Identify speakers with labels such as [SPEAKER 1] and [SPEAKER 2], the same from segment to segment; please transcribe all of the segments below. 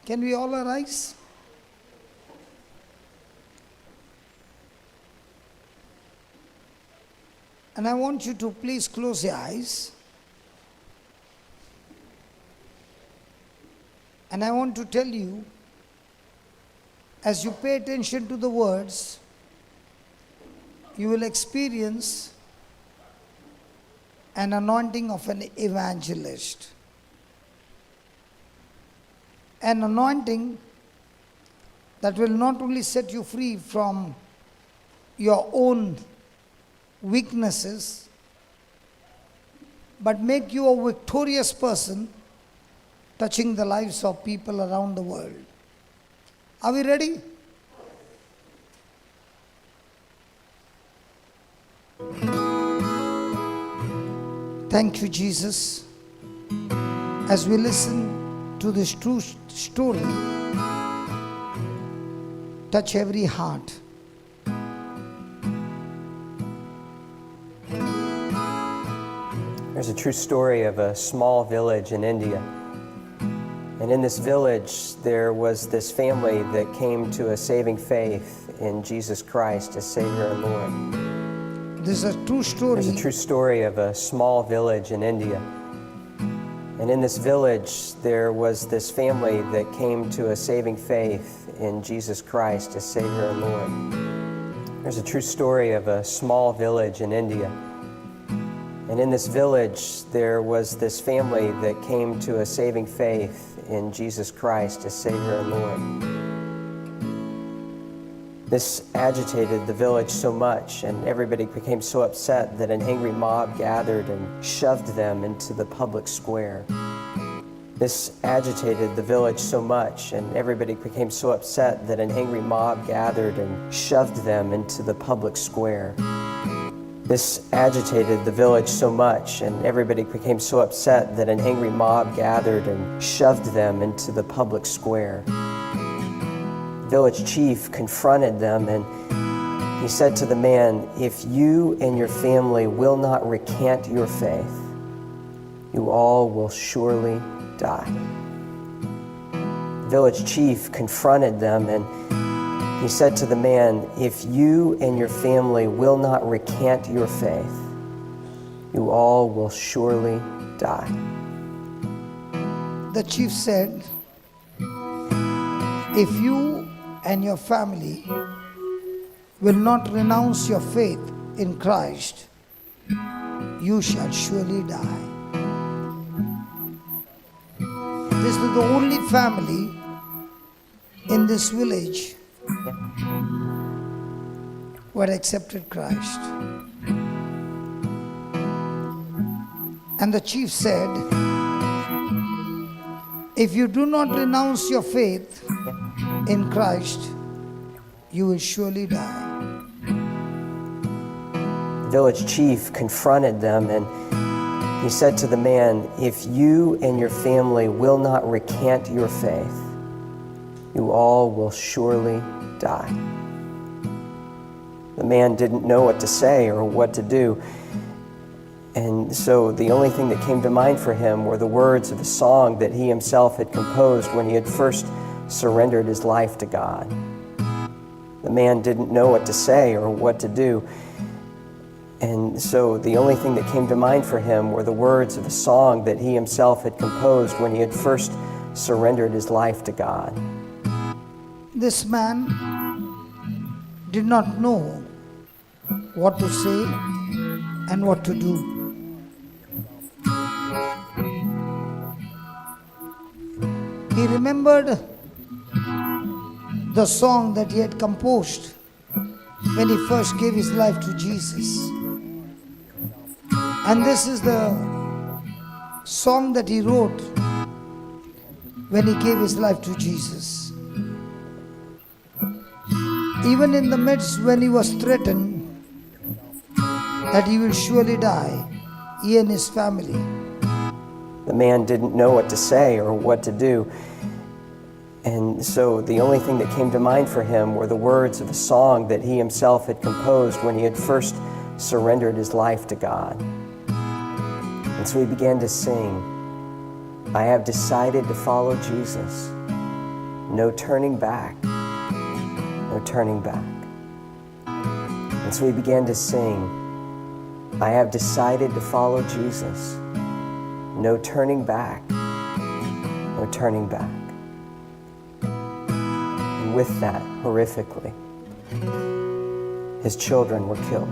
[SPEAKER 1] Can we all arise? And I want you to please close your eyes. And I want to tell you, as you pay attention to the words, you will experience an anointing of an evangelist. An anointing that will not only set you free from your own weaknesses, but make you a victorious person touching the lives of people around the world. Are we ready? Thank you, Jesus. As we listen to this true story, touch every heart.
[SPEAKER 2] There's a true story of a small village in India. And in this village, there was this family that came to a saving faith in Jesus Christ as Savior and Lord.
[SPEAKER 1] This is a true story.
[SPEAKER 2] There's a true story of a small village in India. And in this village, there was this family that came to a saving faith in Jesus Christ as Savior and Lord. There's a true story of a small village in India. And in this village, there was this family that came to a saving faith in Jesus Christ as Savior and Lord. This agitated the village so much, and everybody became so upset that an angry mob gathered and shoved them into the public square. This agitated the village so much, and everybody became so upset that an angry mob gathered and shoved them into the public square. This agitated the village so much, and everybody became so upset that an angry mob gathered and shoved them into the public square. The village chief confronted them, and he said to the man, "If you and your family will not recant your faith, you all will surely die." The village chief confronted them, and he said to the man, "If you and your family will not recant your faith, you all will surely die."
[SPEAKER 1] The chief said, "If you and your family will not renounce your faith in Christ, you shall surely die." This is the only family in this village who had accepted Christ. And the chief said, "If you do not renounce your faith in Christ, you will surely die."
[SPEAKER 2] The village chief confronted them, and he said to the man, "If you and your family will not recant your faith, you all will surely die." The man didn't know what to say or what to do, and so the only thing that came to mind for him were the words of a song that he himself had composed when he had first surrendered his life to God. The man didn't know what to say or what to do, and so the only thing that came to mind for him were the words of a song that he himself had composed when he had first surrendered his life to God.
[SPEAKER 1] This man did not know what to say and what to do. He remembered the song that he had composed when he first gave his life to Jesus. And this is the song that he wrote when he gave his life to Jesus. Even in the midst when he was threatened that he will surely die, he and his family.
[SPEAKER 2] The man didn't know what to say or what to do, and so the only thing that came to mind for him were the words of a song that he himself had composed when he had first surrendered his life to God. And so he began to sing, "I have decided to follow Jesus. No turning back. No turning back. And so we began to sing, I have decided to follow Jesus. No turning back. No turning back. And with that, horrifically, his children were killed.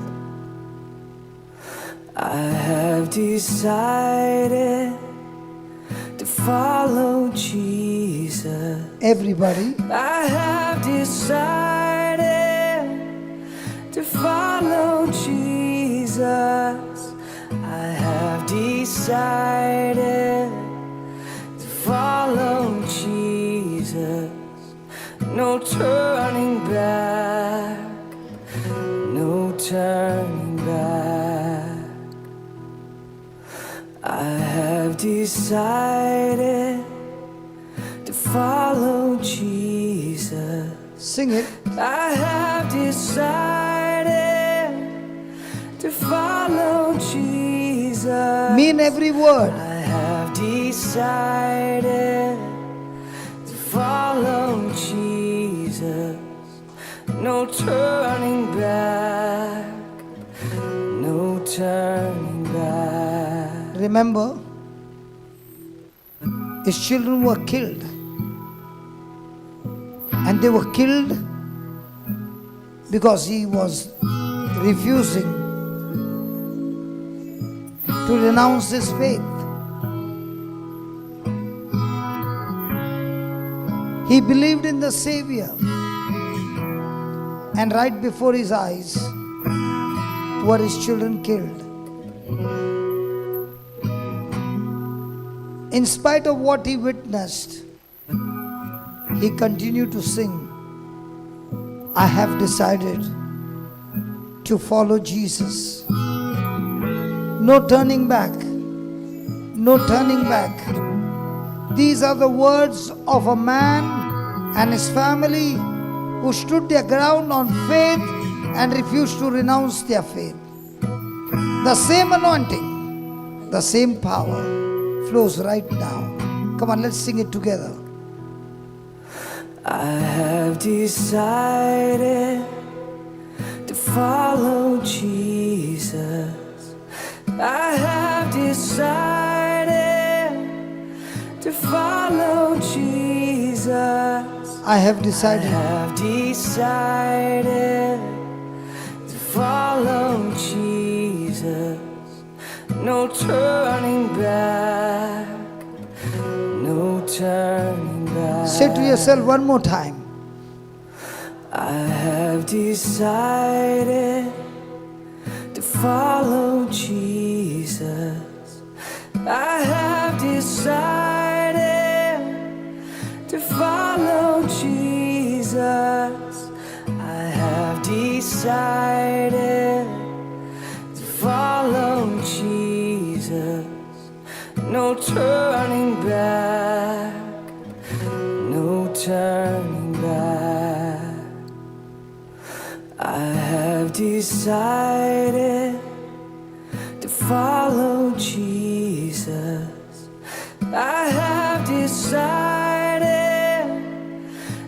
[SPEAKER 2] I have decided to follow Jesus.
[SPEAKER 1] Everybody.
[SPEAKER 2] I have decided to follow Jesus. I have decided to follow Jesus. No turning back. No turning back. I have decided to follow Jesus.
[SPEAKER 1] Sing it.
[SPEAKER 2] I have decided to follow Jesus.
[SPEAKER 1] Mean every word.
[SPEAKER 2] I have decided to follow Jesus. No turning back. No turning back.
[SPEAKER 1] Remember, his children were killed. And they were killed because he was refusing to renounce his faith. He believed in the Savior, and right before his eyes were his children killed. In spite of what he witnessed, he continued to sing, I have decided to follow Jesus. No turning back. No turning back. These are the words of a man and his family who stood their ground on faith and refused to renounce their faith. The same anointing, the same power flows right now. Come on, let's sing it together.
[SPEAKER 2] I have decided to follow Jesus. I have decided to follow Jesus.
[SPEAKER 1] I have decided.
[SPEAKER 2] I have decided to follow Jesus. No turning back. No turning back.
[SPEAKER 1] Say to yourself one more time.
[SPEAKER 2] I have decided to follow Jesus. I have decided to follow Jesus. I have decided to follow Jesus. No turning back. No turning back. I have decided to follow Jesus. I have decided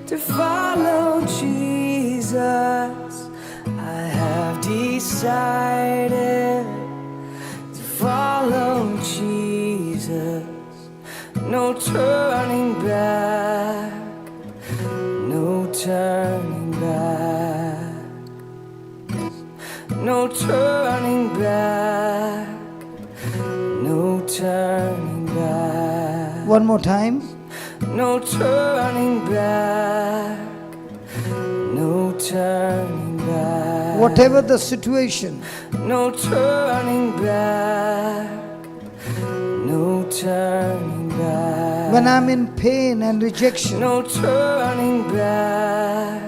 [SPEAKER 2] to follow Jesus. I have decided to follow Jesus. No turning back. No turning back. No turning back. No turning back.
[SPEAKER 1] One more time.
[SPEAKER 2] No turning back. No turning back.
[SPEAKER 1] Whatever the situation,
[SPEAKER 2] No turning back. No turning back.
[SPEAKER 1] when I'm in pain and rejection,
[SPEAKER 2] No turning back.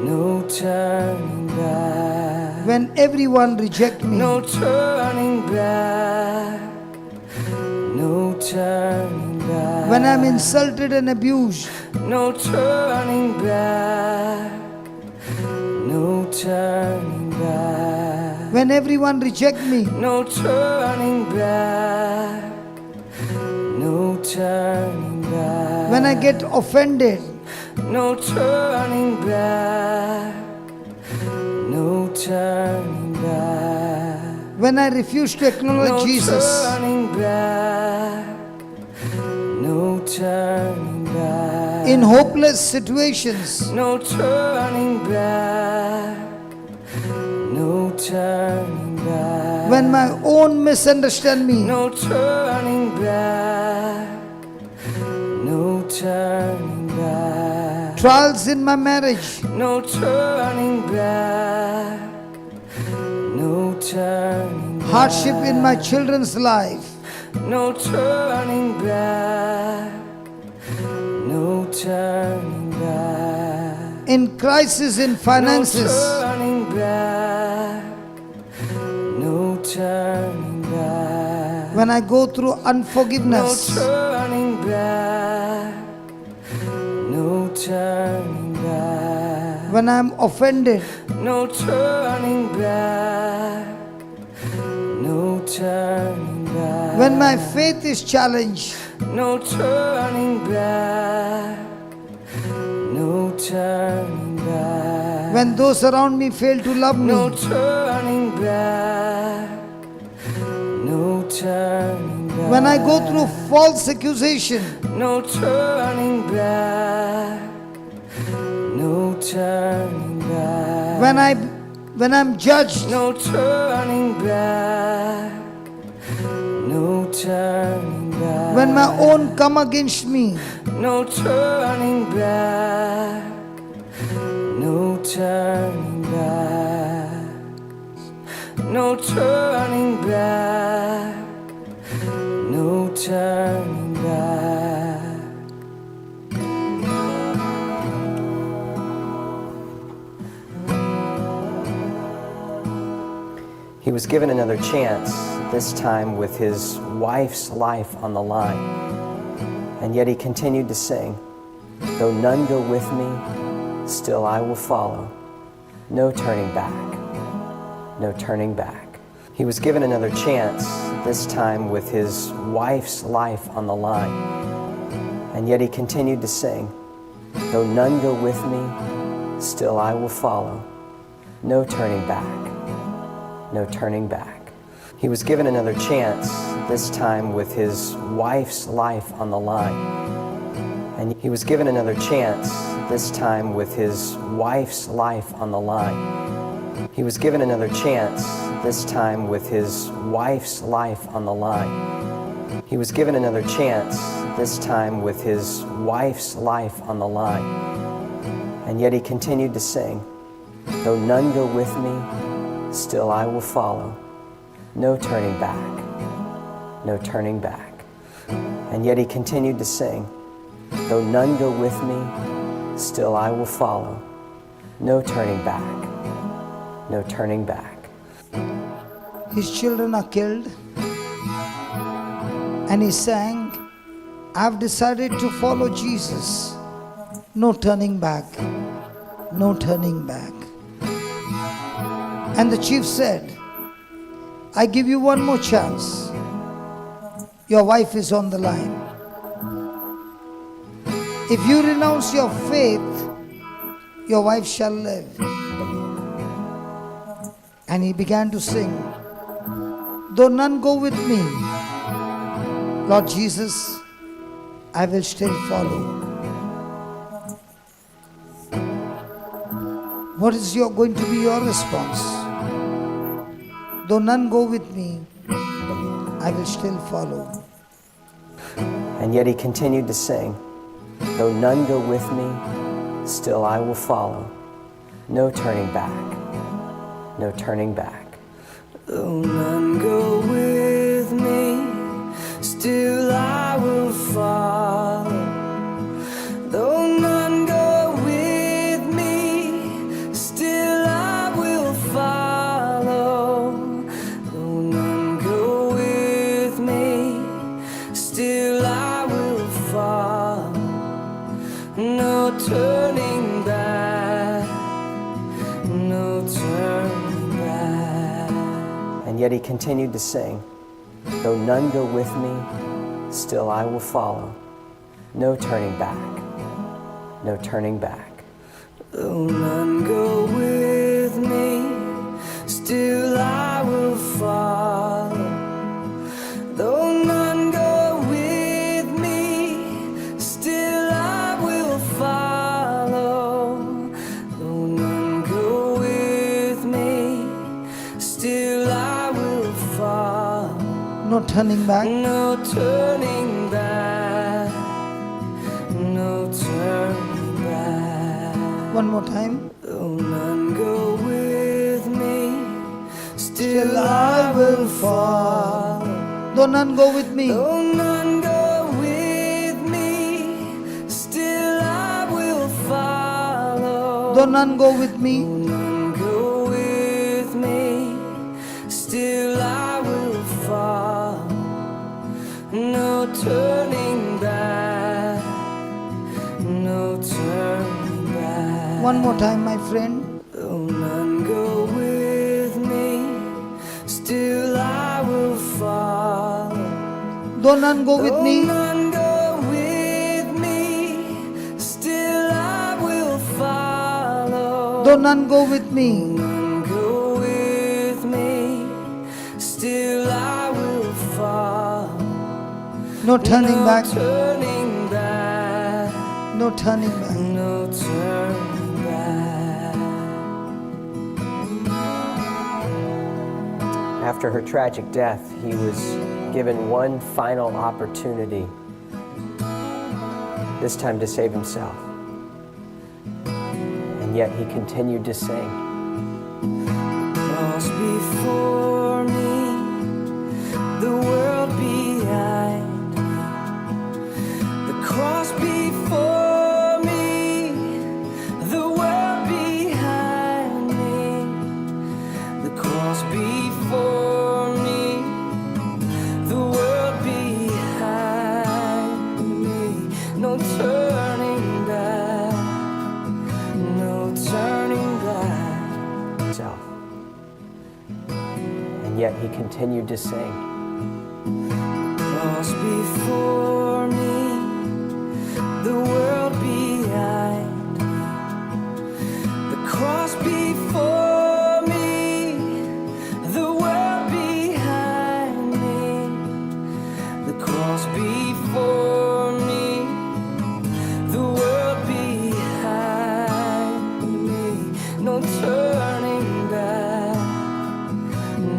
[SPEAKER 2] No turning back.
[SPEAKER 1] when everyone rejects me,
[SPEAKER 2] No turning back. No turning back.
[SPEAKER 1] when I'm insulted and abused,
[SPEAKER 2] No turning back. No turning back.
[SPEAKER 1] when everyone rejects me,
[SPEAKER 2] No turning back. No turning back.
[SPEAKER 1] When I get offended,
[SPEAKER 2] no turning back, no turning back.
[SPEAKER 1] when I refuse to acknowledge
[SPEAKER 2] No
[SPEAKER 1] Jesus,
[SPEAKER 2] turning back, no turning back.
[SPEAKER 1] in hopeless situations,
[SPEAKER 2] No turning back, no turning back.
[SPEAKER 1] when my own misunderstand me,
[SPEAKER 2] No turning back, no turning back.
[SPEAKER 1] trials in my marriage,
[SPEAKER 2] No turning back, no turning back.
[SPEAKER 1] hardship in my children's life,
[SPEAKER 2] No turning back, no turning back.
[SPEAKER 1] in crisis in finances,
[SPEAKER 2] No turning back, no turning back.
[SPEAKER 1] when I go through
[SPEAKER 2] No
[SPEAKER 1] unforgiveness,
[SPEAKER 2] turning back, no turning back.
[SPEAKER 1] when I'm offended,
[SPEAKER 2] No turning back, no turning back.
[SPEAKER 1] when my faith is challenged,
[SPEAKER 2] No turning back, no turning back.
[SPEAKER 1] when those around me fail to love
[SPEAKER 2] No
[SPEAKER 1] me,
[SPEAKER 2] turning back, no turning back.
[SPEAKER 1] when I go through false accusation,
[SPEAKER 2] No turning back, no turning back.
[SPEAKER 1] when I'm judged,
[SPEAKER 2] No turning back, no turning back.
[SPEAKER 1] when my own come against me,
[SPEAKER 2] No turning back, no turning back. No turning back, no turning back. He was given another chance, this time with his wife's life on the line. And yet he continued to sing, though none go with me, still I will follow. No turning back, no turning back. He was given another chance, this time with his wife's life on the line. And yet he continued to sing, though none go with me, still I will follow. No turning back, no turning back. He was given another chance, this time with his wife's life on the line. And he was given another chance, this time with his wife's life on the line. He was given another chance, this time with his wife's life on the line. He was given another chance, this time with his wife's life on the line. And yet he continued to sing, though none go with me, still I will follow. No turning back, no turning back. And yet he continued to sing, though none go with me, still I will follow. No turning back, no turning back.
[SPEAKER 1] his children are killed, and he sang, I've decided to follow Jesus. No turning back, no turning back. And the chief said, I give you one more chance. Your wife is on the line. If you renounce your faith, your wife shall live. And he began to sing, though none go with me, Lord Jesus, I will still follow. What is going to be your response? Though none go with me, I will still follow.
[SPEAKER 2] And yet he continued to sing, though none go with me, still I will follow. No turning back, no turning back. Though none go with me, still I will follow. Though none go with me, still I will follow. Though none go with me, still I will follow. No turning back, no turning back. And yet he continued to sing, though none go with me, still I will follow. No turning back. No turning back.
[SPEAKER 3] Though none go with me, still I will follow. Though none go with me, still I will follow. Though none go with me, still I will follow.
[SPEAKER 1] No turning back.
[SPEAKER 3] No turning back. No turning back.
[SPEAKER 1] One more time.
[SPEAKER 3] Though none go with me, still I will follow.
[SPEAKER 1] Though none go with me.
[SPEAKER 3] Though none go with me, still I will follow.
[SPEAKER 1] Though none go with me.
[SPEAKER 3] Though none go with me, still I will follow. No turning back. No turning back.
[SPEAKER 1] One more time, my friend.
[SPEAKER 3] Though none go with me, still I will follow.
[SPEAKER 1] Though none go with
[SPEAKER 3] Though
[SPEAKER 1] me.
[SPEAKER 3] none go with me, still I will follow.
[SPEAKER 1] Though none go with me.
[SPEAKER 3] None go with me, still I will follow.
[SPEAKER 1] No turning
[SPEAKER 3] No
[SPEAKER 1] back.
[SPEAKER 3] turning back.
[SPEAKER 1] No turning back.
[SPEAKER 3] No turning back.
[SPEAKER 2] After her tragic death, he was given one final opportunity, this time to save himself. And yet he continued to sing.
[SPEAKER 3] Cross before me, the world behind me. The cross before me, the world behind me. The cross before me, the world behind me. No turning back. No turning back.
[SPEAKER 2] Himself. And yet he continued to sing.
[SPEAKER 3] Cross before me, the world behind me. The cross before me, the world behind me. The cross before me, the world behind me. No turning back.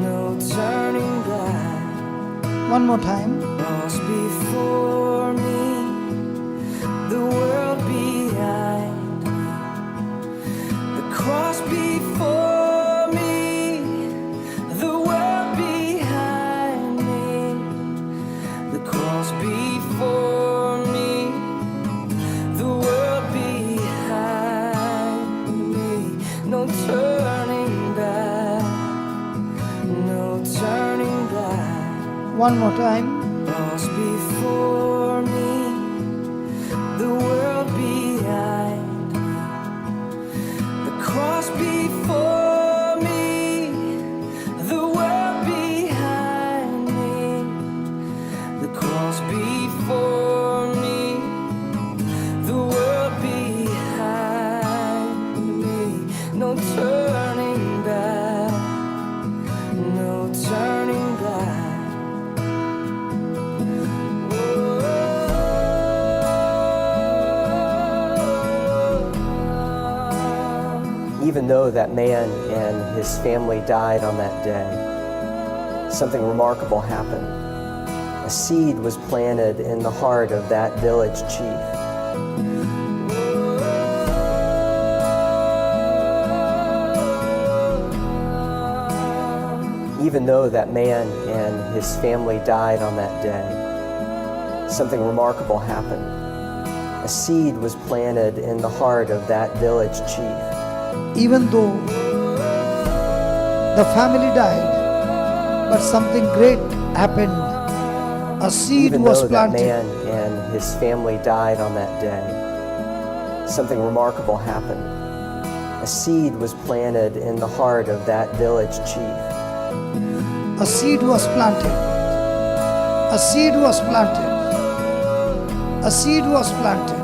[SPEAKER 3] No turning back.
[SPEAKER 1] One more time.
[SPEAKER 3] Cross before me, the world behind me. The cross before me, the world behind me. The cross before me, the world behind me. No turning back. No turning back.
[SPEAKER 1] One more time.
[SPEAKER 3] Cross before me, the world behind me. The cross before me, the world behind me. The cross before me, the world behind me. No turning back. No turning back.
[SPEAKER 2] Even though that man and his family died on that day, something remarkable happened. A seed was planted in the heart of that village chief. Even though that man and his family died on that day, something remarkable happened. A seed was planted in the heart of that village chief.
[SPEAKER 1] Even though the family died, but something great happened. A seed
[SPEAKER 2] Even
[SPEAKER 1] was
[SPEAKER 2] though that
[SPEAKER 1] planted.
[SPEAKER 2] man and his family died on that day, something remarkable happened. A seed was planted in the heart of that village chief.
[SPEAKER 1] A seed was planted. A seed was planted. A A seed was planted.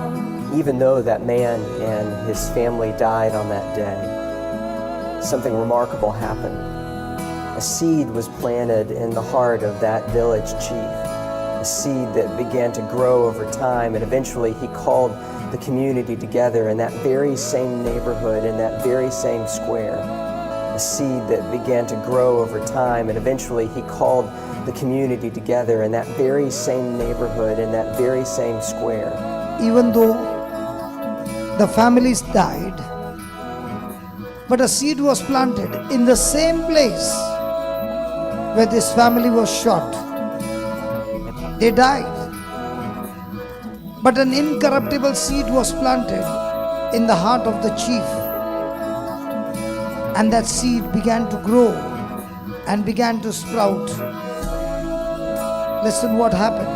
[SPEAKER 2] Even though that man and his family died on that day, something remarkable happened. A seed was planted in the heart of that village chief, a seed that began to grow over time, and eventually he called the community together in that very same neighborhood, in that very same square. A seed that began to grow over time, and eventually he called the community together in that very same neighborhood, in that very same square.
[SPEAKER 1] Even though the families died, but a seed was planted in the same place where this family was shot. They died, but an incorruptible seed was planted in the heart of the chief, and that seed began to grow and began to sprout. Listen what happened.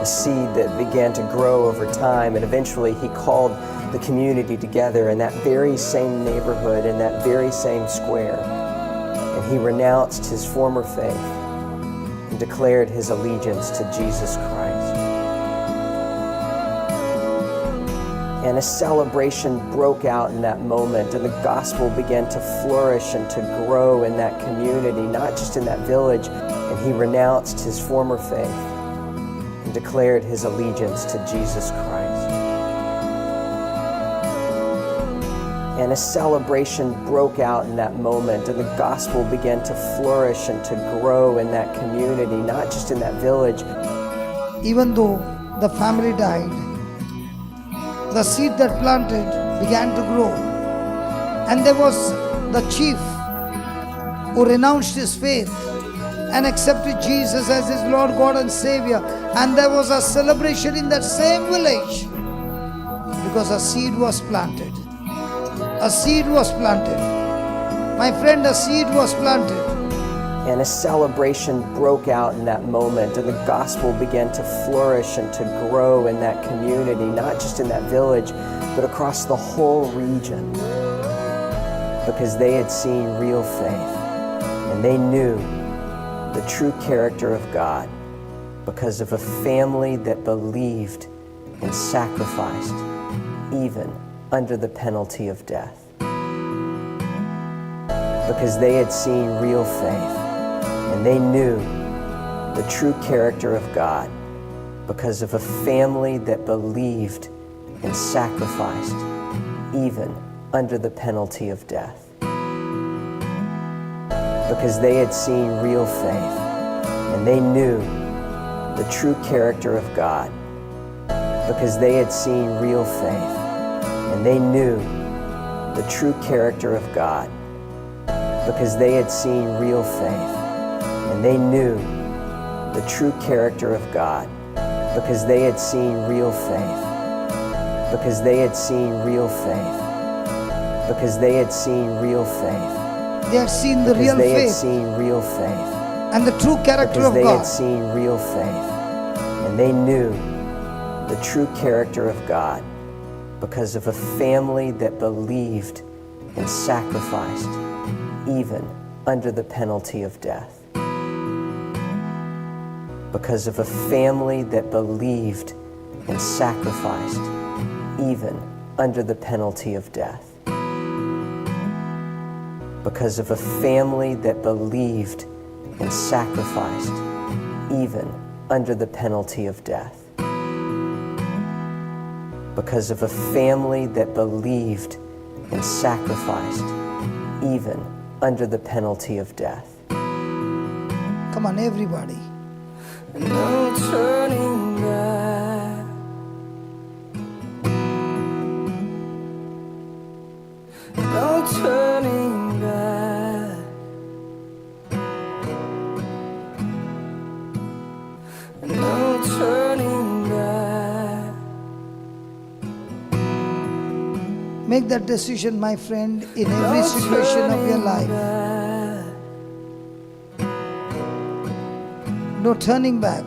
[SPEAKER 2] A seed that began to grow over time, and eventually he called the community together in that very same neighborhood, in that very same square. And he renounced his former faith and declared his allegiance to Jesus Christ. And a celebration broke out in that moment, and the gospel began to flourish and to grow in that community, not just in that village. And he renounced his former faith and declared his allegiance to Jesus Christ. And a celebration broke out in that moment, and the gospel began to flourish and to grow in that community, not just in that village.
[SPEAKER 1] Even though the family died, the seed that planted began to grow. And there was the chief who renounced his faith and accepted Jesus as his Lord, God and Savior. And there was a celebration in that same village because a seed was planted. A seed was planted. My friend, a seed was planted.
[SPEAKER 2] And a celebration broke out in that moment, and the gospel began to flourish and to grow in that community, not just in that village, but across the whole region, because they had seen real faith, and they knew the true character of God because of a family that believed and sacrificed, even under the penalty of death. Because they had seen real faith, and they knew the true character of God because of a family that believed and sacrificed, even under the penalty of death. Because they had seen real faith, and they knew the true character of God. Because they had seen real faith, and they knew the true character of God. Because they had seen real faith, and they knew the true character of God. Because they had seen real faith. Because they had seen real faith. Because they had seen real faith.
[SPEAKER 1] They had seen the real
[SPEAKER 2] Because they had
[SPEAKER 1] faith
[SPEAKER 2] seen real faith.
[SPEAKER 1] and the true character
[SPEAKER 2] Because
[SPEAKER 1] of
[SPEAKER 2] they had
[SPEAKER 1] God.
[SPEAKER 2] seen real faith, and they knew the true character of God because of a family that believed and sacrificed, even under the penalty of death. Because of a family that believed and sacrificed, even under the penalty of death. Because of a family that believed and sacrificed, even under the penalty of death. Because of a family that believed and sacrificed, even under the penalty of death.
[SPEAKER 1] Come on, everybody.
[SPEAKER 3] No turning back. No turning back. No turning back.
[SPEAKER 1] Make that decision, my friend, in every situation of your life. No turning back.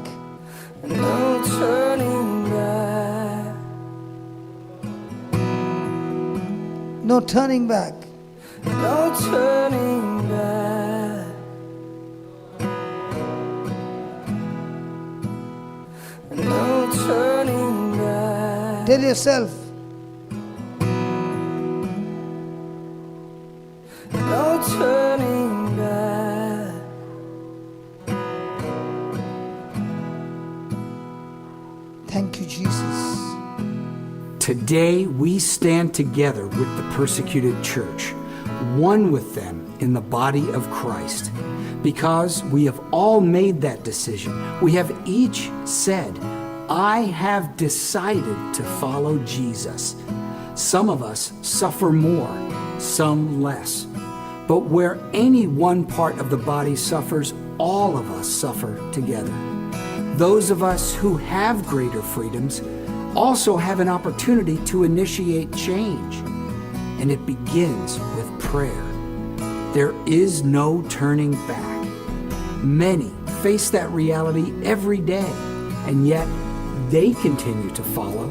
[SPEAKER 3] No turning back.
[SPEAKER 1] No turning back.
[SPEAKER 3] No turning back. No turning back.
[SPEAKER 1] Tell yourself,
[SPEAKER 3] no turning back.
[SPEAKER 1] thank you, Jesus.
[SPEAKER 4] Today we stand together with the persecuted church, one with them in the body of Christ. Because we have all made that decision. We have each said, I have decided to follow Jesus. Some of us suffer more, some less. But where any one part of the body suffers, all of us suffer together. Those of us who have greater freedoms also have an opportunity to initiate change. And it begins with prayer. There is no turning back. Many face that reality every day, and yet they continue to follow.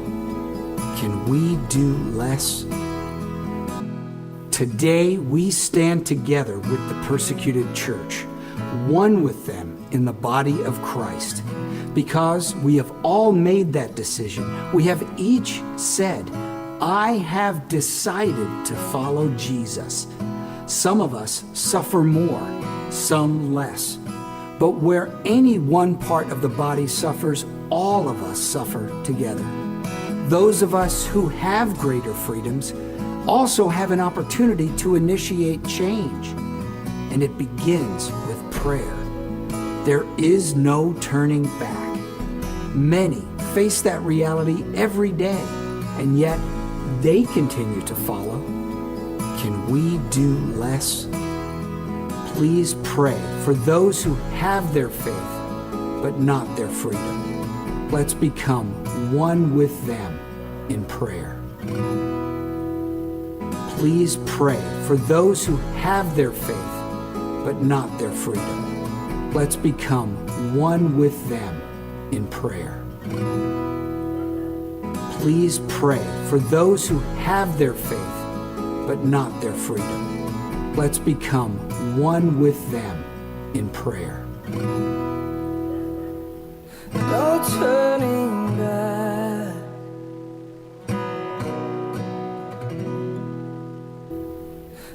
[SPEAKER 4] Can we do less? Today we stand together with the persecuted church, one with them in the body of Christ. Because we have all made that decision, we have each said, I have decided to follow Jesus. Some of us suffer more, some less. But where any one part of the body suffers, all of us suffer together. Those of us who have greater freedoms also have an opportunity to initiate change. And it begins with prayer. There is no turning back. Many face that reality every day, and yet they continue to follow. Can we do less? Please pray for those who have their faith, but not their freedom. Let's become one with them in prayer. Please pray for those who have their faith, but not their freedom. Let's become one with them in prayer. Please pray for those who have their faith, but not their freedom. Let's become one with them in prayer.
[SPEAKER 3] No turning back.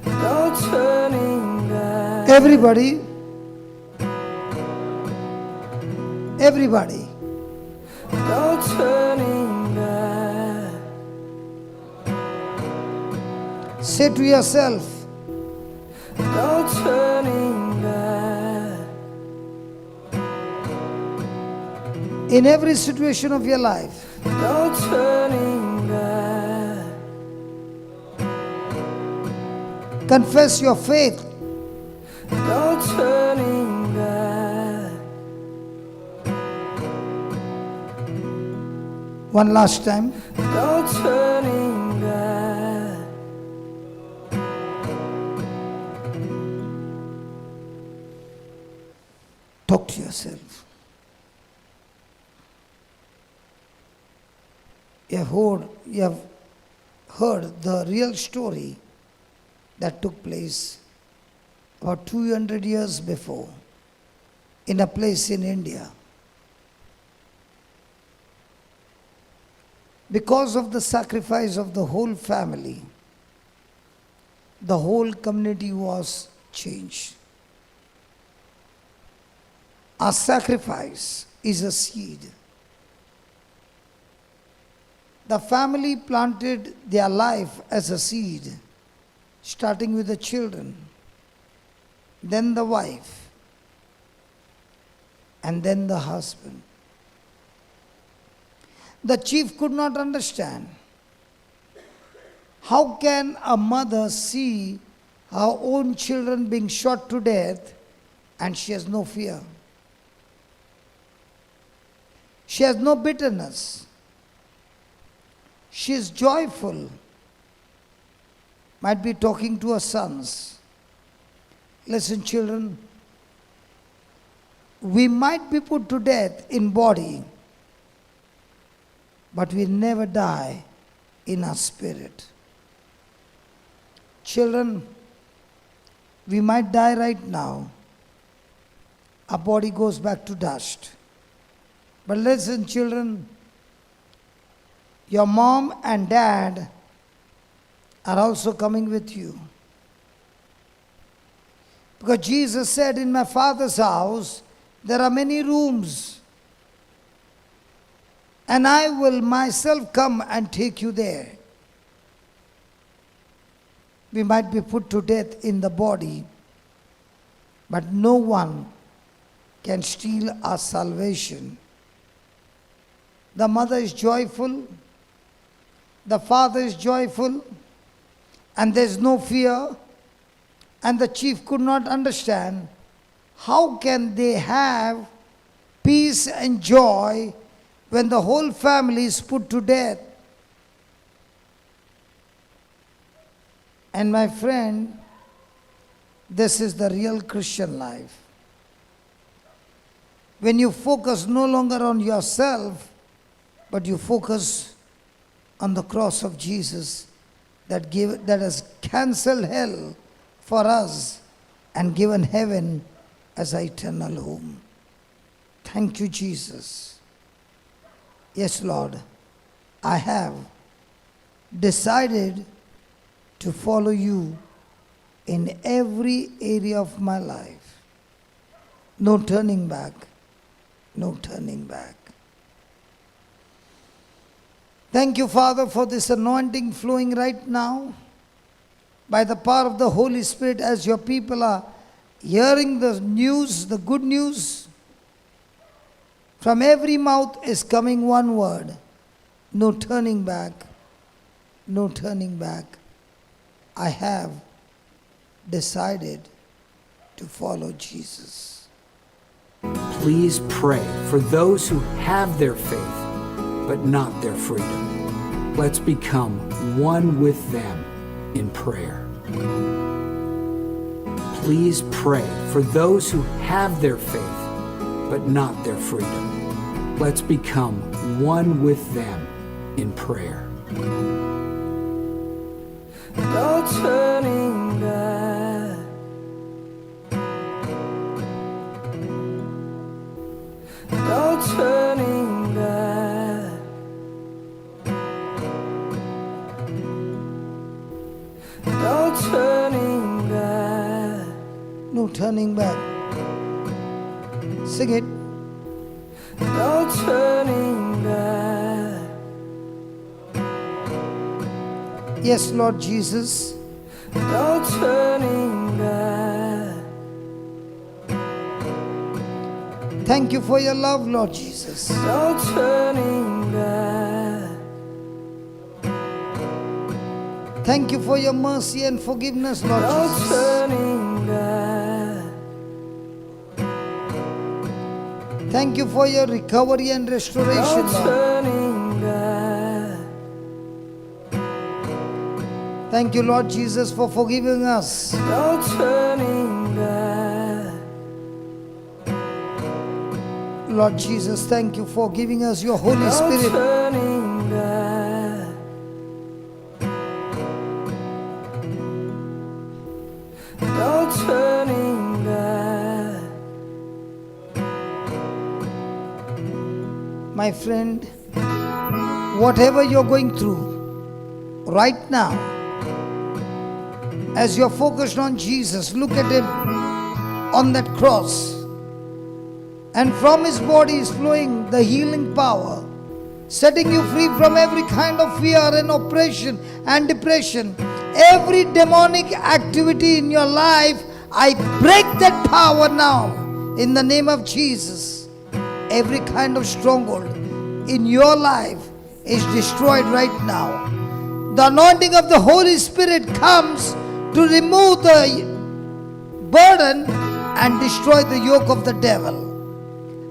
[SPEAKER 3] No turning back.
[SPEAKER 1] Everybody,
[SPEAKER 3] No turning back.
[SPEAKER 1] say to yourself,
[SPEAKER 3] No turning back.
[SPEAKER 1] in every situation of your life,
[SPEAKER 3] No turning back.
[SPEAKER 1] confess your faith.
[SPEAKER 3] No turning back.
[SPEAKER 1] One last time.
[SPEAKER 3] No turning back.
[SPEAKER 1] Talk to yourself. You have heard the real story that took place about 200 years before in a place in India. Because of the sacrifice of the whole family, the whole community was changed. Our sacrifice is a seed. The family planted their life as a seed, starting with the children, then the wife, and then the husband. The chief could not understand. How can a mother see her own children being shot to death and she has no fear? She has no bitterness. She is joyful. Might be talking to her sons. Listen, children, we might be put to death in body, but we never die in our spirit. Children, we might die right now. Our body goes back to dust. But listen, children, Your mom and dad are also coming with you. Because Jesus said, in my Father's house, there are many rooms. And I will myself come and take you there. We might be put to death in the body, but no one can steal our salvation. The mother is joyful, the father is joyful, and there's no fear. And the chief could not understand how can they have peace and joy when the whole family is put to death. And my friend, this is the real Christian life. When you focus no longer on yourself, but you focus on the cross of Jesus that has cancelled hell for us and given heaven as our eternal home. Thank you, Jesus. Yes, Lord, I have decided to follow you in every area of my life. No turning back. No turning back. Thank you, Father, for this anointing flowing right now by the power of the Holy Spirit as your people are hearing the news, the good news. From every mouth is coming one word. No turning back. No turning back. I have decided to follow Jesus.
[SPEAKER 4] Please pray for those who have their faith but not their freedom. Let's become one with them in prayer. Please pray for those who have their faith but not their freedom. Let's become one with them in prayer.
[SPEAKER 3] No turning back. No turning back. No turning back.
[SPEAKER 1] No turning back. Sing it.
[SPEAKER 3] No turning back.
[SPEAKER 1] Yes, Lord Jesus.
[SPEAKER 3] No turning back.
[SPEAKER 1] Thank you for your love, Lord Jesus.
[SPEAKER 3] No turning back.
[SPEAKER 1] Thank you for your mercy and forgiveness, Lord
[SPEAKER 3] No
[SPEAKER 1] Jesus.
[SPEAKER 3] turning back.
[SPEAKER 1] Thank you for your recovery and restoration,
[SPEAKER 3] No
[SPEAKER 1] Lord.
[SPEAKER 3] turning back.
[SPEAKER 1] Thank you, Lord Jesus, for forgiving us.
[SPEAKER 3] No turning back.
[SPEAKER 1] Lord Jesus, thank you for giving us your Holy
[SPEAKER 3] No
[SPEAKER 1] Spirit.
[SPEAKER 3] turning back. No turning back.
[SPEAKER 1] My friend, whatever you're going through right now, as you're focused on Jesus, look at him on that cross. And from his body is flowing the healing power, setting you free from every kind of fear and oppression and depression. Every demonic activity in your life, I break that power now in the name of Jesus. Every kind of stronghold in your life is destroyed right now. The anointing of the Holy Spirit comes to remove the burden and destroy the yoke of the devil.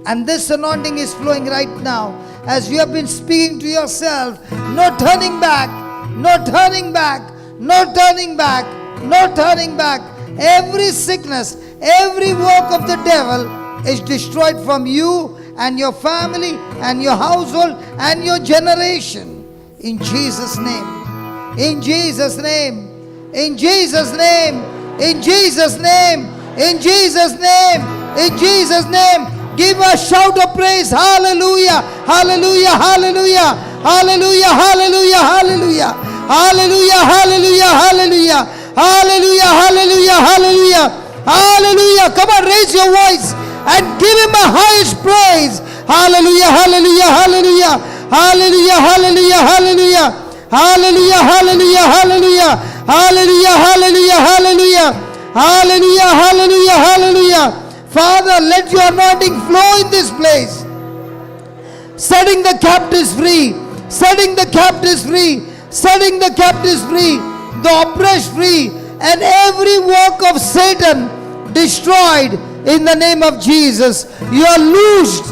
[SPEAKER 1] And this anointing is flowing right now as you have been speaking to yourself. No turning back, no turning back, no turning back, no turning back. Every sickness, every work of the devil is destroyed from you and your family and your household and your generation. In Jesus' name. In Jesus' name. In Jesus' name. In Jesus' name. In Jesus' name. In Jesus' name. Give a shout of praise. Hallelujah. Hallelujah. Hallelujah. Hallelujah, hallelujah, hallelujah. Hallelujah, hallelujah, hallelujah. Hallelujah, hallelujah, hallelujah. Hallelujah. Come on, raise your voice and give him a highest praise. Hallelujah, hallelujah, hallelujah. Hallelujah, hallelujah, hallelujah. Hallelujah, hallelujah, hallelujah. Hallelujah, hallelujah, hallelujah. Hallelujah, hallelujah, hallelujah. Father, let your anointing flow in this place. Setting the captives free. Setting the captives free. Setting the captives free. The oppressed free. And every work of Satan destroyed in the name of Jesus. You are loosed.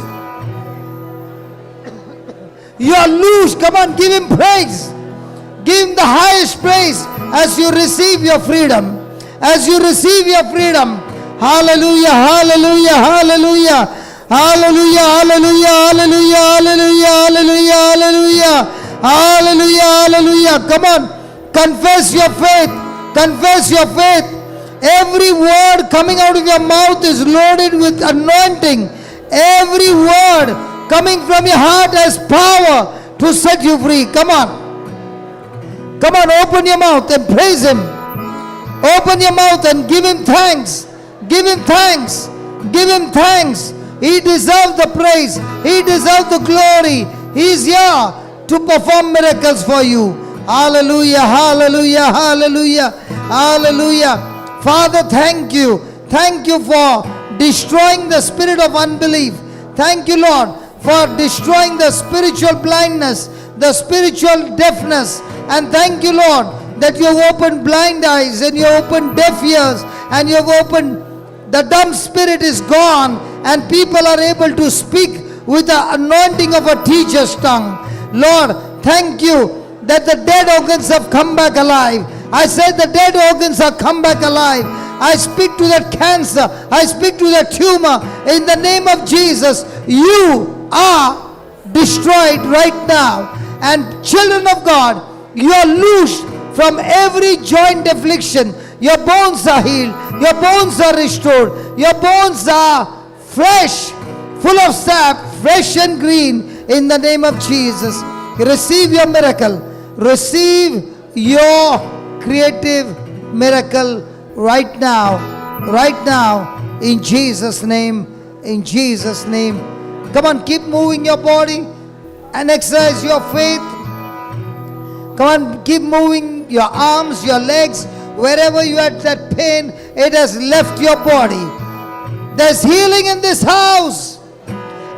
[SPEAKER 1] You are loosed. Come on, give him praise. Give him the highest praise as you receive your freedom. As you receive your freedom. Hallelujah, hallelujah, hallelujah. Hallelujah, hallelujah, hallelujah, hallelujah, hallelujah, hallelujah. Hallelujah, hallelujah. Come on, confess your faith. Confess your faith. Every word coming out of your mouth is loaded with anointing. Every word coming from your heart has power to set you free. Come on. Come on, open your mouth and praise him. Open your mouth and give him thanks. Give him thanks. Give him thanks. He deserves the praise. He deserves the glory. He is here to perform miracles for you. Hallelujah, hallelujah, hallelujah, hallelujah. Father, thank you. Thank you for destroying the spirit of unbelief. Thank you, Lord, for destroying the spiritual blindness, the spiritual deafness. And thank you, Lord, that you have opened blind eyes and you have opened deaf ears and you have opened, the dumb spirit is gone and people are able to speak with the anointing of a teacher's tongue. Lord, thank you that the dead organs have come back alive. I said the dead organs have come back alive. I speak to that cancer. I speak to that tumor. In the name of Jesus, you are destroyed right now. And children of God, you are loosed from every joint affliction. Your bones are healed. Your bones are restored. Your bones are fresh, full of sap, fresh and green in the name of Jesus. Receive your miracle. Receive your creative miracle right now. Right now. In Jesus' name. In Jesus' name. Come on, keep moving your body and exercise your faith. Come on, keep moving your arms, your legs. Wherever you had that pain, it has left your body. There's healing in this house.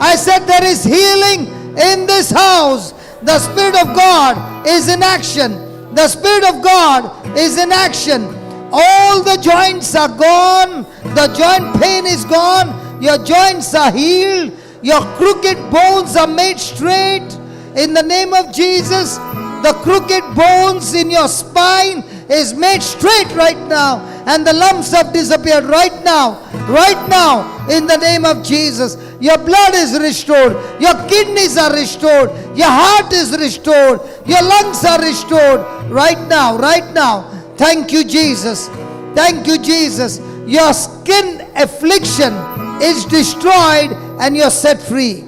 [SPEAKER 1] I said there is healing in this house. The Spirit of God is in action. The Spirit of God is in action. All the joints are gone. The joint pain is gone. Your joints are healed. Your crooked bones are made straight. In the name of Jesus, the crooked bones in your spine is made straight right now. And the lumps have disappeared right now. Right now, in the name of Jesus. Your blood is restored. Your kidneys are restored. Your heart is restored. Your lungs are restored. Right now, right now. Thank you, Jesus. Thank you, Jesus. Your skin affliction is destroyed and you're set free.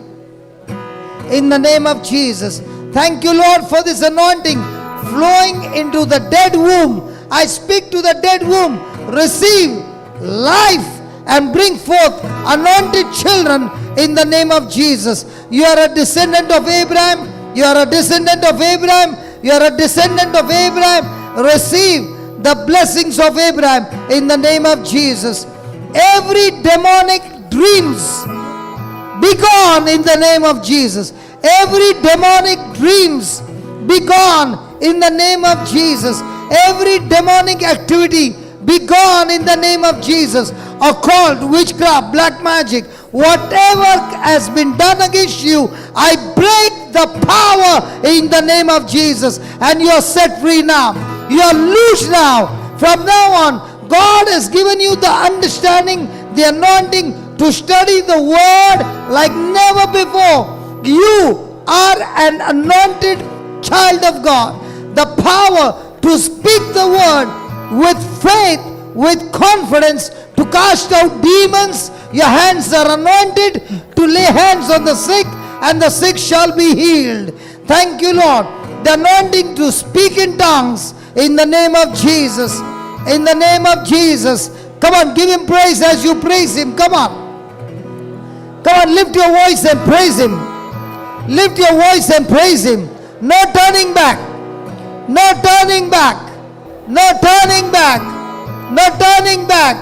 [SPEAKER 1] In the name of Jesus. Thank you, Lord, for this anointing flowing into the dead womb. I speak to the dead womb. Receive life and bring forth anointed children in the name of Jesus. You are a descendant of Abraham. You are a descendant of Abraham. You are a descendant of Abraham. Receive the blessings of Abraham in the name of Jesus. Every demonic dreams be gone in the name of Jesus. Every demonic dreams be gone in the name of Jesus. Every demonic activity be gone in the name of Jesus. Occult, witchcraft, black magic, whatever has been done against you, I break the power in the name of Jesus. And you are set free now. You are loose now. From now on, God has given you the understanding, the anointing to study the word like never before. You are an anointed child of God. The power to speak the word with faith, with confidence, to cast out demons. Your hands are anointed to lay hands on the sick, and the sick shall be healed. Thank you, Lord. The anointing to speak in tongues in the name of Jesus. In the name of Jesus. Come on, give him praise as you praise him. Come on. Come on, lift your voice and praise him. Lift your voice and praise him. No turning back. No turning back. No turning back. No turning back.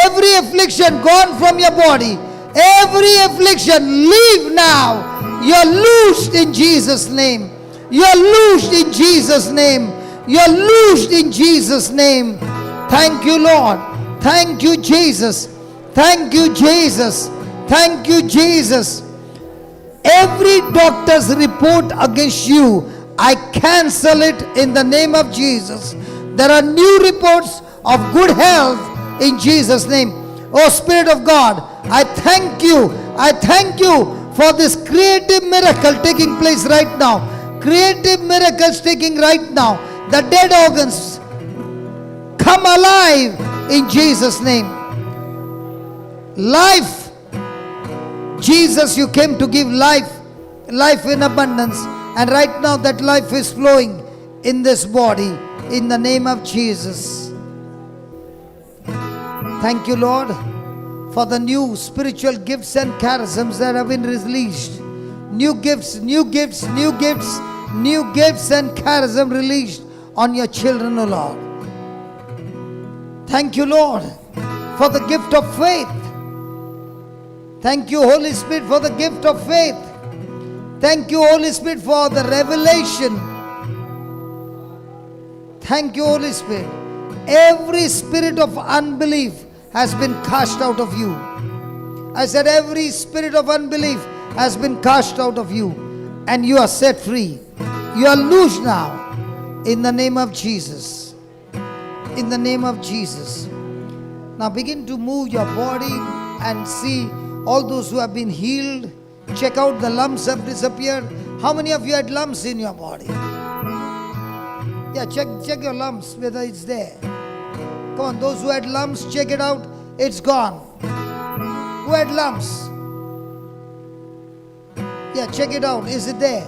[SPEAKER 1] Every affliction gone from your body. Every affliction leave now. You're loosed in Jesus' name. You're loosed in Jesus' name. You're loosed in Jesus' name. Thank you, Lord. Thank you, Jesus. Thank you, Jesus. Thank you, Jesus. Every doctor's report against you, I cancel it in the name of Jesus. There are new reports of good health in Jesus' name. Oh Spirit of God, I thank you. I thank you for this creative miracle taking place right now. Creative miracles taking right now. The dead organs come alive in Jesus' name. Life. Jesus, you came to give life, life in abundance. And right now that life is flowing in this body in the name of Jesus. Thank you, Lord, for the new spiritual gifts and charisms that have been released. New gifts, new gifts, new gifts, new gifts and charism released on your children, O Lord. Thank you, Lord, for the gift of faith. Thank you, Holy Spirit, for the gift of faith. Thank you, Holy Spirit, for the revelation. Thank you, Holy Spirit. Every spirit of unbelief has been cast out of you. I said every spirit of unbelief has been cast out of you. And you are set free. You are loose now. In the name of Jesus. In the name of Jesus. Now begin to move your body and see all those who have been healed. Check out the lumps have disappeared. How many of you had lumps in your body? Yeah, check your lumps whether it's there. Come on, those who had lumps, check it out. It's gone. Who had lumps? Yeah, check it out. Is it there?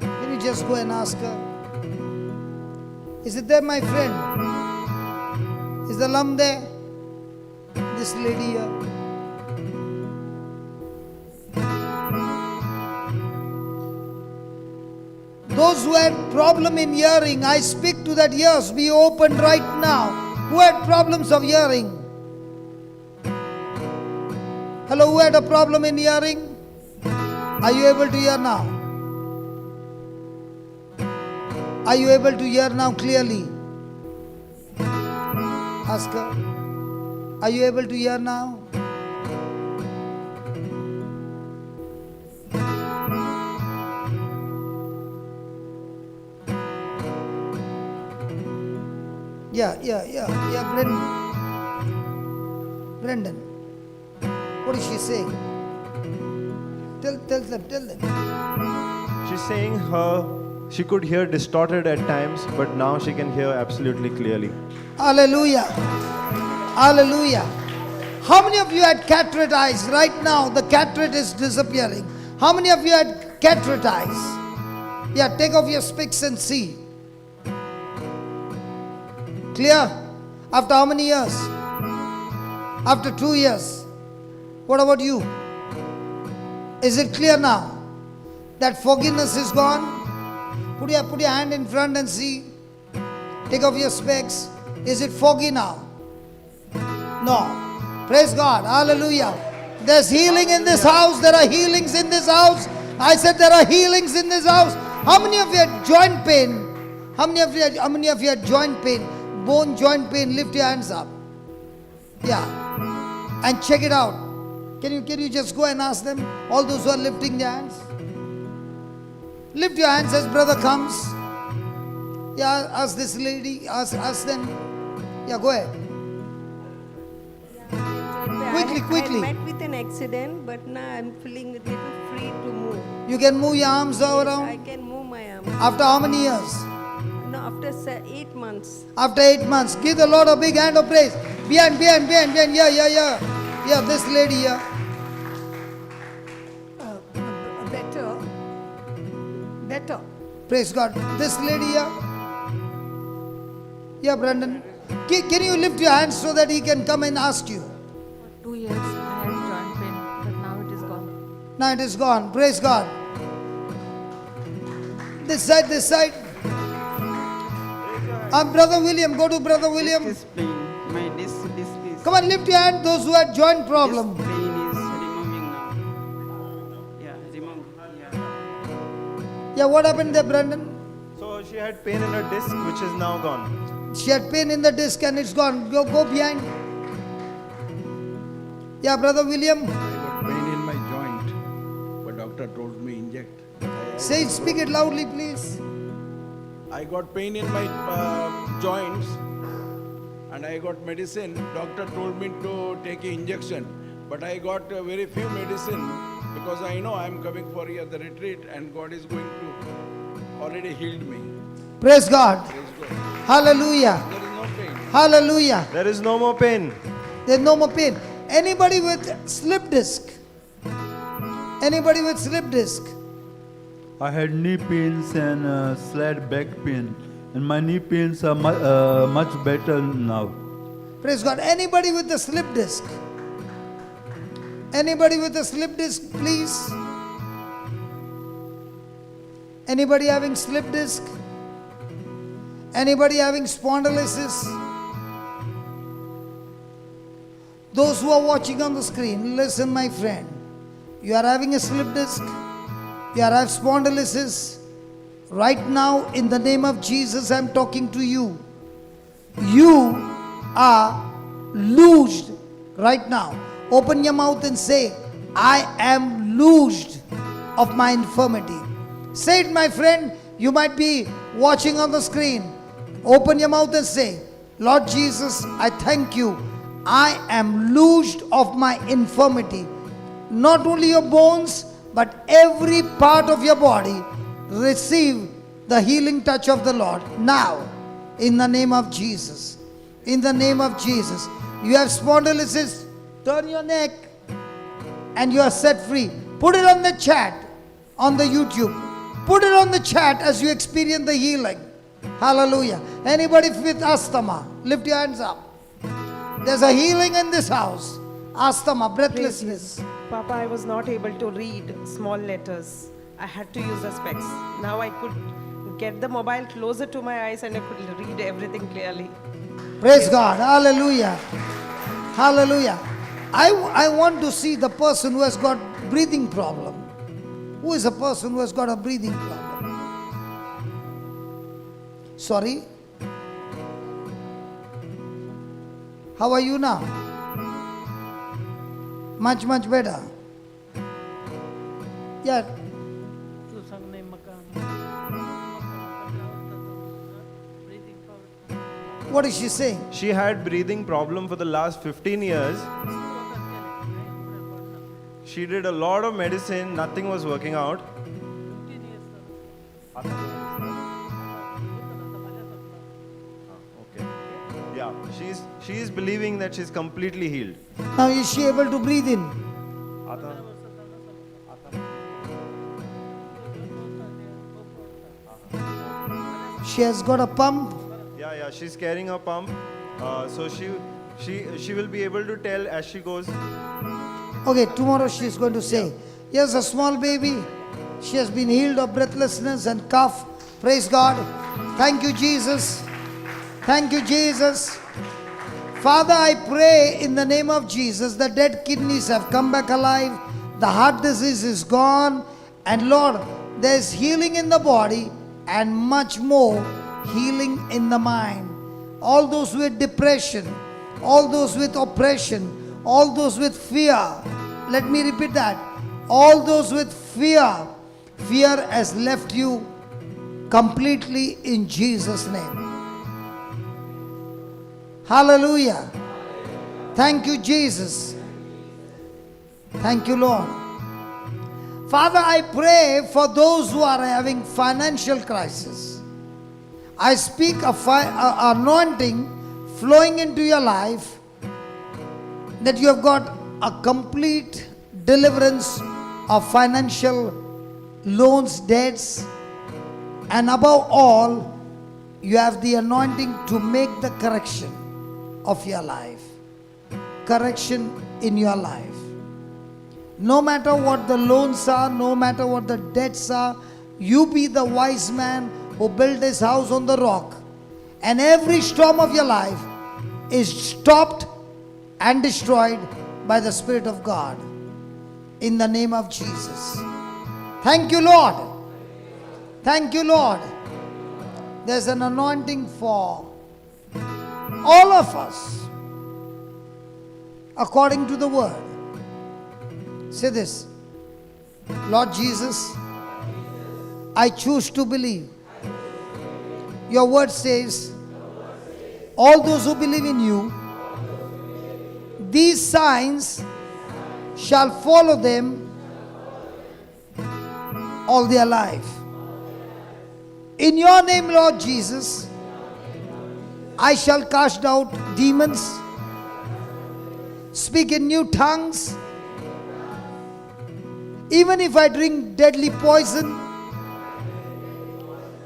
[SPEAKER 1] Can you just go and ask her? Is it there, my friend? Is the lump there? This lady here. Those who had problem in hearing, I speak to that ears be open right now. Who had problems of hearing? Hello, who had a problem in hearing? Are you able to hear now? Are you able to hear now clearly? Ask her. Are you able to hear now? Yeah, Brendan. What is she saying? Tell them.
[SPEAKER 5] She's saying she could hear distorted at times, but now she can hear absolutely clearly.
[SPEAKER 1] Hallelujah. Hallelujah. How many of you had cataract eyes? Right now the cataract is disappearing. How many of you had cataract eyes? Yeah, take off your specs and see. Clear? After how many years? After 2 years. What about you? Is it clear now? That fogginess is gone? Put your hand in front and see. Take off your specs. Is it foggy now? No. Praise God. Hallelujah. There's healing in this house. There are healings in this house. I said there are healings in this house. How many of you had joint pain? How many of you had joint pain? Bone joint pain. Lift your hands up. Yeah. And check it out. Can you just go and ask them? All those who are lifting their hands. Lift your hands as brother comes. Yeah, ask this lady. Ask them. Yeah, go ahead. Quickly.
[SPEAKER 6] I met with an accident, but now I'm feeling a little free to move.
[SPEAKER 1] You can move your arms
[SPEAKER 6] Yes,
[SPEAKER 1] around?
[SPEAKER 6] I can move my arms.
[SPEAKER 1] After how many years?
[SPEAKER 6] No, after 8 months.
[SPEAKER 1] After 8 months. Give the Lord a big hand of praise. Behind. Yeah. Yeah, this lady here.
[SPEAKER 6] Better.
[SPEAKER 1] Praise God. This lady here. Yeah, Brandon. Can you lift your hands so that he can come and ask you?
[SPEAKER 7] 2 years I had joint pain, but now it is gone.
[SPEAKER 1] Now it is gone. Praise God. This side, this side. Brother William, go to Brother William.
[SPEAKER 8] Disc pain. My disc is.
[SPEAKER 1] Come on, lift your hand, those who had joint problem.
[SPEAKER 8] Disc pain is removing now. Yeah, remove. Yeah.
[SPEAKER 1] Yeah, what happened there, Brandon?
[SPEAKER 5] So she had pain in her disc, which is now gone.
[SPEAKER 1] She had pain in the disc and it's gone. Go behind. Yeah, Brother William.
[SPEAKER 9] I got pain in my joint, but doctor told me inject.
[SPEAKER 1] Say it, speak it loudly, please.
[SPEAKER 9] I got pain in my joints, and I got medicine. Doctor told me to take an injection, but I got very few medicine because I know I am coming for the retreat, and God is going to already healed me.
[SPEAKER 1] Praise God.
[SPEAKER 9] Praise God.
[SPEAKER 1] Hallelujah.
[SPEAKER 9] There is no pain.
[SPEAKER 1] Hallelujah.
[SPEAKER 5] There is no more pain.
[SPEAKER 1] There's no more pain. Anybody with slip disc? Anybody with slip disc?
[SPEAKER 10] I had knee pains and slight back pain, and my knee pains are much better now.
[SPEAKER 1] Praise God. Anybody with a slip disc? Anybody with a slip disc, please? Anybody having slip disc? Anybody having spondylosis? Those who are watching on the screen, listen, my friend. You are having a slip disc. You are having spondylosis. Right now, in the name of Jesus, I am talking to you. You are loosed right now. Open your mouth and say, I am loosed of my infirmity. Say it, my friend. You might be watching on the screen. Open your mouth and say, Lord Jesus, I thank you. I am loosed of my infirmity. Not only your bones, but every part of your body receive the healing touch of the Lord now, in the name of Jesus. In the name of Jesus. You have spondylosis, turn your neck and you are set free. Put it on the chat, on the YouTube. Put it on the chat as you experience the healing. Hallelujah. Anybody with asthma, lift your hands up. There's a healing in this house. Asthma, breathlessness.
[SPEAKER 11] Papa, I was not able to read small letters. I had to use the specs. Now I could get the mobile closer to my eyes and I could read everything clearly.
[SPEAKER 1] Praise God. Hallelujah. Hallelujah. I want to see the person who has got breathing problem. Who is a person who has got a breathing problem? Sorry? How are you now? Much better. Yeah. What is she saying?
[SPEAKER 5] She had breathing problem for the last 15 years. She did a lot of medicine, nothing was working out. Okay. Yeah, she is believing that she's completely healed.
[SPEAKER 1] Now is she able to breathe in? She has got a pump.
[SPEAKER 5] Yeah, she's carrying a pump. So she will be able to tell as she goes.
[SPEAKER 1] Okay, tomorrow she is going to say, yes, a small baby. She has been healed of breathlessness and cough. Praise God. Thank you, Jesus. Thank you, Jesus. Father, I pray in the name of Jesus, the dead kidneys have come back alive. The heart disease is gone. And Lord, there is healing in the body and much more healing in the mind. All those with depression, all those with oppression, all those with fear. Let me repeat that. All those with fear. Fear has left you completely in Jesus' name. Hallelujah. Thank you, Jesus. Thank you, Lord. Father, I pray for those who are having financial crisis. I speak of anointing flowing into your life, that you have got a complete deliverance of financial loans, debts, and above all, you have the anointing to make the correction of your life. Correction in your life. No matter what the loans are, no matter what the debts are, you be the wise man who built his house on the rock. And every storm of your life is stopped and destroyed by the Spirit of God. In the name of Jesus. Thank you, Lord. Thank you, Lord. There's an anointing for all of us according to the word. Say this. Lord Jesus, I choose to believe. Your word says, all those who believe in you, these signs shall follow them all their life. In your name, Lord Jesus, I shall cast out demons, speak in new tongues. Even if I drink deadly poison,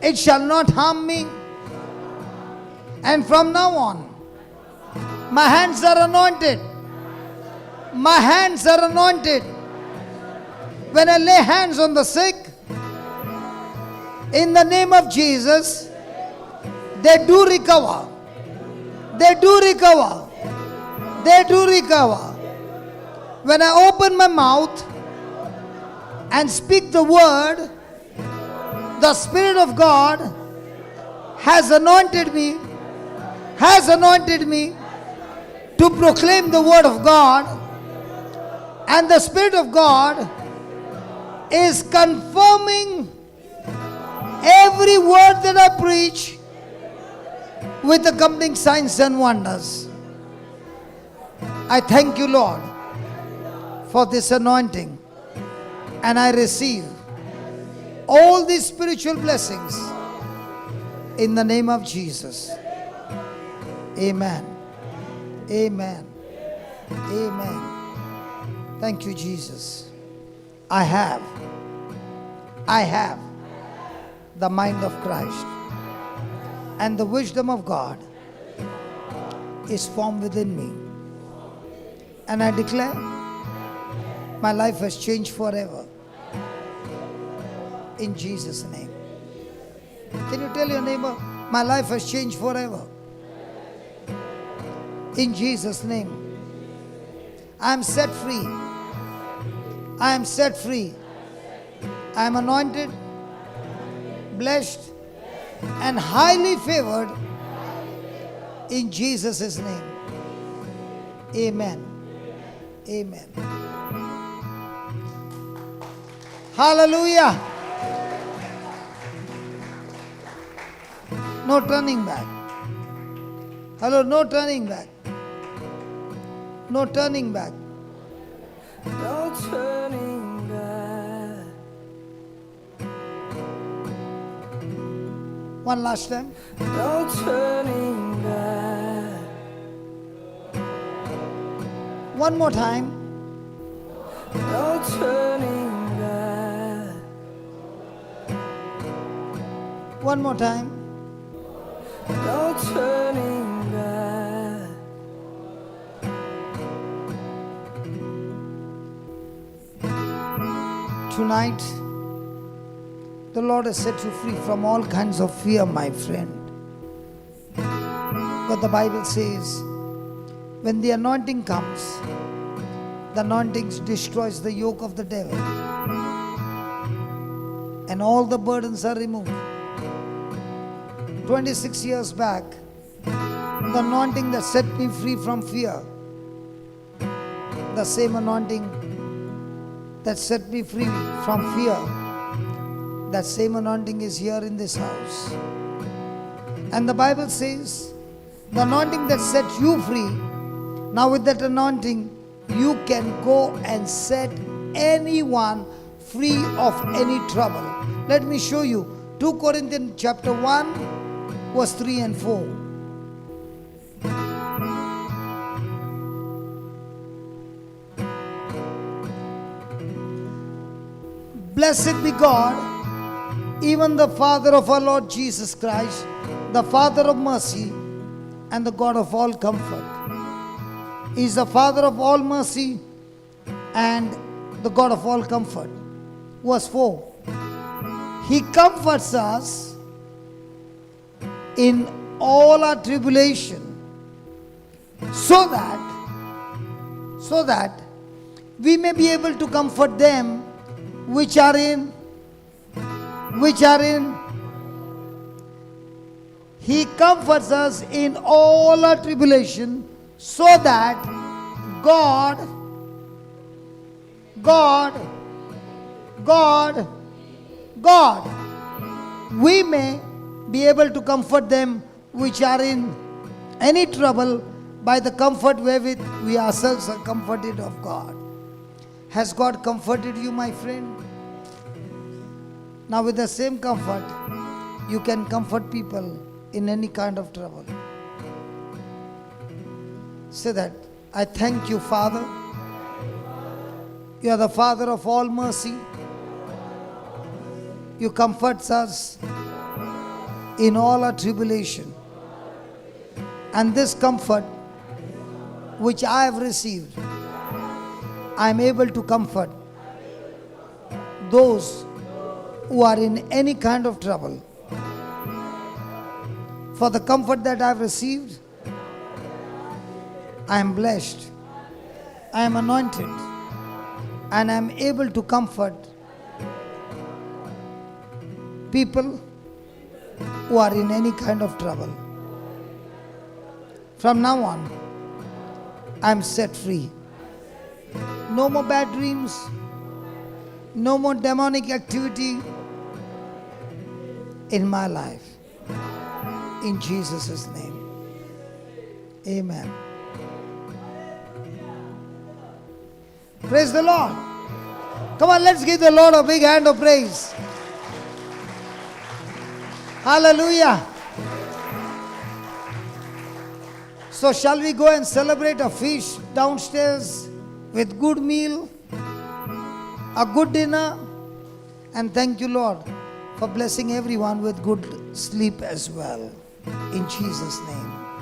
[SPEAKER 1] it shall not harm me. And from now on, my hands are anointed. My hands are anointed. When I lay hands on the sick, in the name of Jesus, they do recover. They do recover. They do recover. When I open my mouth and speak the word, the Spirit of God has anointed me to proclaim the word of God, and the Spirit of God is confirming every word that I preach with accompanying signs and wonders. I thank you, Lord, for this anointing, and I receive all these spiritual blessings in the name of Jesus. Amen. Amen. Amen. Thank you, Jesus. I have the mind of Christ, and the wisdom of God is formed within me. And I declare my life has changed forever. In Jesus' name. Can you tell your neighbor, my life has changed forever? In Jesus' name. I am set free. I am set free. I am anointed, blessed, and highly favored in Jesus' name. Amen. Amen. Hallelujah. No turning back. Hello, no turning back. No turning back.
[SPEAKER 3] No turning back.
[SPEAKER 1] One last time.
[SPEAKER 3] No turning back.
[SPEAKER 1] One more time.
[SPEAKER 3] No turning back.
[SPEAKER 1] One more time.
[SPEAKER 3] No turning back.
[SPEAKER 1] Tonight, the Lord has set you free from all kinds of fear, my friend. But the Bible says, when the anointing comes, the anointing destroys the yoke of the devil, and all the burdens are removed. 26 years back, the anointing that set me free from fear, the same anointing that set me free from fear, that same anointing is here in this house. And the Bible says, the anointing that set you free, now with that anointing, you can go and set anyone free of any trouble. Let me show you 2 Corinthians chapter 1, verse 3 and 4. Blessed be God, even the Father of our Lord Jesus Christ, the Father of mercy and the God of all comfort. He is the Father of all mercy and the God of all comfort. Verse 4. He comforts us in all our tribulation, so that we may be able to comfort them which are in. He comforts us in all our tribulation, so that God, we may be able to comfort them which are in any trouble by the comfort wherewith we ourselves are comforted of God. Has God comforted you, my friend? Now with the same comfort, you can comfort people in any kind of trouble. Say that, I thank you, Father. You are the Father of all mercy. You comfort us in all our tribulation. And this comfort which I have received, I am able to comfort those who are in any kind of trouble. For the comfort that I have received, I am blessed, I am anointed, and I am able to comfort people who are in any kind of trouble. From now on, I am set free. No more bad dreams, no more demonic activity in my life. In Jesus' name. Amen. Praise the Lord. Come on, let's give the Lord a big hand of praise. Hallelujah. So shall we go and celebrate a feast downstairs with good meal, a good dinner, and thank you, Lord, for blessing everyone with good sleep as well. In Jesus' name.